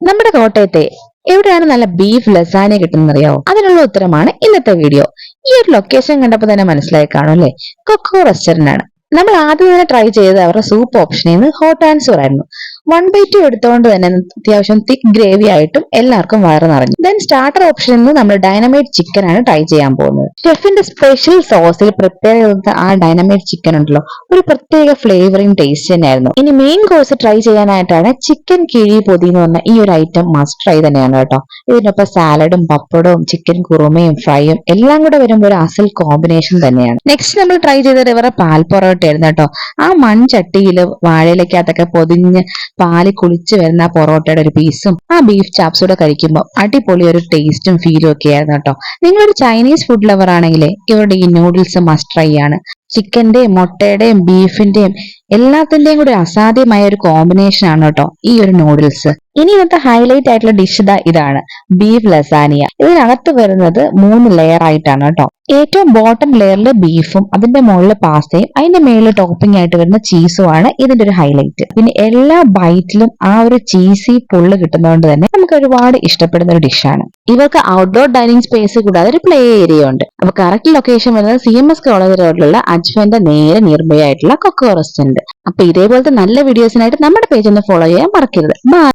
നമ്മുടെ കോട്ടയത്തെ എവിടെയാണ് നല്ല ബീഫ് ലസാനിയ കിട്ടുന്നറിയാവോ? അതിനുള്ള ഉത്തരമാണ് ഇന്നത്തെ വീഡിയോ. ഈ ഒരു ലൊക്കേഷൻ കണ്ടപ്പോൾ തന്നെ മനസ്സിലായി കാണും അല്ലേ? കൊക്കോ റെസ്റ്റോറന്റ് ആണ്. നമ്മൾ ആദ്യം തന്നെ ട്രൈ ചെയ്തത് അവരുടെ സൂപ്പ് ഓപ്ഷനിൽ നിന്ന് ഹോട്ട് ആൻഡ് സോർ ആയിരുന്നു. 1/2 എടുത്തുകൊണ്ട് തന്നെ അത്യാവശ്യം തിക്ക് ഗ്രേവി ആയിട്ടും എല്ലാവർക്കും വയറ് നിറഞ്ഞു. ദെൻ സ്റ്റാർട്ടർ ഓപ്ഷനിൽ നിന്ന് നമ്മൾ ഡൈനമൈറ്റ് ചിക്കൻ ആണ് ട്രൈ ചെയ്യാൻ പോകുന്നത്. ഷെഫിന്റെ സ്പെഷ്യൽ സോസിൽ പ്രിപ്പയർ ചെയ്ത ആ ഡൈനമൈറ്റ് ചിക്കൻ ഉണ്ടല്ലോ, ഒരു പ്രത്യേക ഫ്ലേവറിംഗ് ടേസ്റ്റ് തന്നെയായിരുന്നു. ഇനി മെയിൻ കോഴ്സ് ട്രൈ ചെയ്യാനായിട്ടാണ് ചിക്കൻ കിഴി പൊതി എന്ന് പറഞ്ഞ ഈ ഒരു ഐറ്റം മസ്റ്റ് ട്രൈ തന്നെയാണ് കേട്ടോ. ഇതിനൊപ്പം സാലഡും പപ്പടവും ചിക്കൻ കുറുമയും ഫ്രൈയും എല്ലാം കൂടെ വരുമ്പോൾ ഒരു അസൽ കോമ്പിനേഷൻ തന്നെയാണ്. നെക്സ്റ്റ് നമ്മൾ ട്രൈ ചെയ്തത് ഇവരുടെ പാൽ പൊറോട്ട ആയിരുന്നു കേട്ടോ. ആ മൺചട്ടിയിൽ വാഴയിലക്കകത്തൊക്കെ പൊതിഞ്ഞ് പാല് കുളിച്ച് വരുന്ന ആ പൊറോട്ടയുടെ ഒരു പീസും ആ ബീഫ് ചാപ്സൂടെ കഴിക്കുമ്പോൾ അടിപൊളി ഒരു ടേസ്റ്റും ഫീലും ഒക്കെ ആയിരുന്നു കേട്ടോ. നിങ്ങളൊരു ചൈനീസ് ഫുഡ് ലവർ ആണെങ്കിൽ ഇവരുടെ ഈ നൂഡിൽസ് മസ്റ്റ് ട്രൈ ആണ്. ചിക്കന്റെയും മുട്ടയുടെയും ബീഫിന്റെയും എല്ലാത്തിന്റെയും കൂടി അസാധ്യമായ ഒരു കോമ്പിനേഷൻ ആണ് കേട്ടോ ഈ ഒരു നൂഡിൽസ്. ഇനി ഇന്നത്തെ ഹൈലൈറ്റ് ആയിട്ടുള്ള ഡിഷ് ഇതാണ് ബീഫ് ലസാനിയ. ഇതിനകത്ത് വരുന്നത് 3 ലെയർ ആയിട്ടാണ് കേട്ടോ. ഏറ്റവും ബോട്ടം ലെയറിൽ ബീഫും അതിന്റെ മുകളിൽ പാസ്തയും അതിന്റെ മേളിൽ ടോപ്പിംഗ് ആയിട്ട് വരുന്ന ചീസും ആണ് ഇതിന്റെ ഒരു ഹൈലൈറ്റ്. പിന്നെ എല്ലാ ബൈറ്റിലും ആ ഒരു ചീസി പുള്ള് കിട്ടുന്നതുകൊണ്ട് തന്നെ നമുക്ക് ഒരുപാട് ഇഷ്ടപ്പെടുന്ന ഒരു ഡിഷാണ്. ഇവർക്ക് ഔട്ട്ഡോർ ഡൈനിങ് സ്പേസ് കൂടാതെ ഒരു പ്ലേ ഏരിയ ഉണ്ട്. അപ്പൊ കറക്റ്റ് ലൊക്കേഷൻ വരുന്നത് CMS കോളേജ് റോഡിലുള്ള അജ്മന്റെ നേരെ നിയർബൈ ആയിട്ടുള്ള കൊക്കോ റെസ്റ്റോറന്റ്. അപ്പൊ ഇതേപോലത്തെ നല്ല വീഡിയോസിനായിട്ട് നമ്മുടെ പേജ് ഒന്ന് ഫോളോ ചെയ്യാൻ മറക്കരുത്. ബൈ.